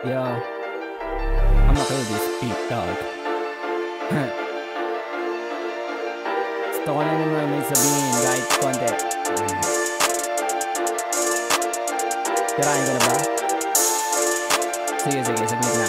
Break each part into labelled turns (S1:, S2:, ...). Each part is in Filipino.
S1: Yo, I'ma kill this beat, dog. Gusto ko lang naman may sabihin kahit konti. Tirahin ko na ba? Sige, saglit na.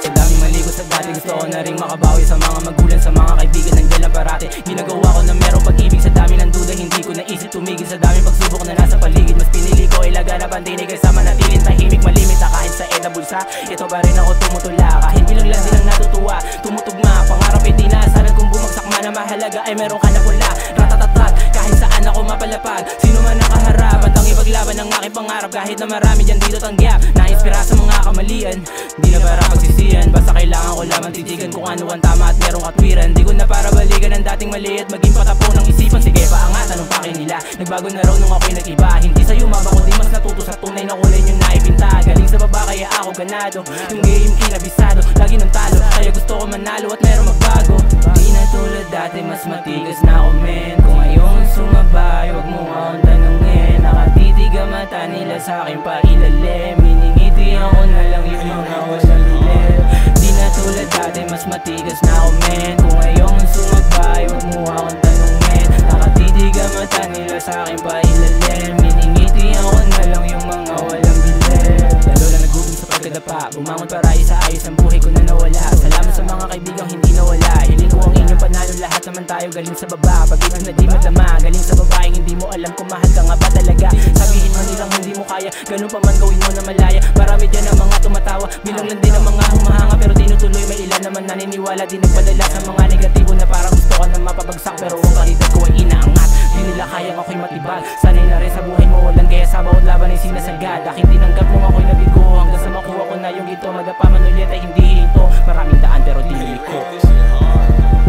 S1: Sa daming maligo sa dati, gusto ko na rin makabawi sa mga magulang, sa mga kaibigan ng dala parate. Ginagawa ko na merong pag-ibig sa dami ng duda, hindi ko naisip tumigil sa daming pagsubok na nasa paligid. Mas pinili ko ilaganap ang tinig kaysa manatiling tahimik, malimit na kahit sa edad bulsa. Ito pa rin ako tumutula, kahit bilang lang din ang natutuwa. Tumutugma, pangarap ay di naasalan, kung bumagsak man na mahalaga ay meron ka na pula. Ratatatat, kahit saan ako mapalapag, sino man nakaharap, at ang ipaglaban ng aking pangarap. Kahit na marami dyan dito tanggap, na-inspira sa mga kamalian, di na para pagsisiyan. Basta kailangan ko lamang titigan kung ano ang tama at merong katwiran. Di ko na para balikan ang dating mali at maging patapon ng isipan. Sige paangat, anong pake nila? Nagbago na raw nung ako'y nag-iba. Hindi sa'yo mabako, di mas natuto sa tunay na kulay yung naipinta. Galing sa baba kaya ako ganado, yung game kinabisado, lagi ng talo, kaya gusto ko manalo at merong magbago. Di na tulad dati, mas matigas na ako men. Kung ngayon sumabay, wag mo akong tanungin. Nakatitig ang mata nila sa'kin pa ilalim, miningitihan ko na lang yung mga walang lilim. Di na tulad dati, mas matigas na ako men. Kung ngayon sumabay, wag mo akong tanungin. Nakatitig ang mata nila sa'kin pa ilalim, miningitihan ko na lang yung mga walang lilim. Lalo na nagugong sa pagkadapa, bumangon para isa ayos ang buhay ko na nawala. Salamat sa mga kaibigang hindi nawala. Hiling ko ang inyong panalo, lahat naman tayo galing sa baba. Pag-ibig na di madama, galing sa babaeng hindi mo alam kung mahal ka nga ba talaga. Sabihin mo nilang hindi mo kaya, ganun pa man gawin mo na malaya. Marami dyan ang mga tumatawa, bilang lang din ang mga humahanga, pero tinutuloy. May ilan naman naniniwala, di nagpadala sa mga negatibo na parang gusto ko na mapabagsak. Pero ang kalidad ko ay inaangat, di nila kayang ako'y matibag. Sanay na rin sa buhay mo walang kaya sa bawat laban ay sinasagad. Aking tinanggap mo ako'y nabigo, hanggang sa makuha ko na yung ito. Madapa man ulit ay hindi ito, maraming daan pero di ko.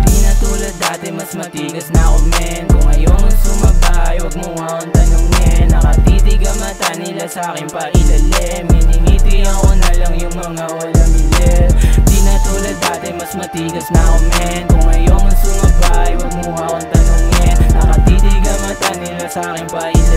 S1: Di na tulad dati, mas matigas na ako men. Kung ngayon sumabay, wag mo akong tanungin. Nakatitig ang mata nila sa'kin pa ilalim, miningitihan ko na lang yung mga walang bilir. Di na tulad dati, mas matigas na ako men. Kung ngayon sumabay, wag mo akong tanungin. Nakatitig ang mata nila sa'kin pa ilalim.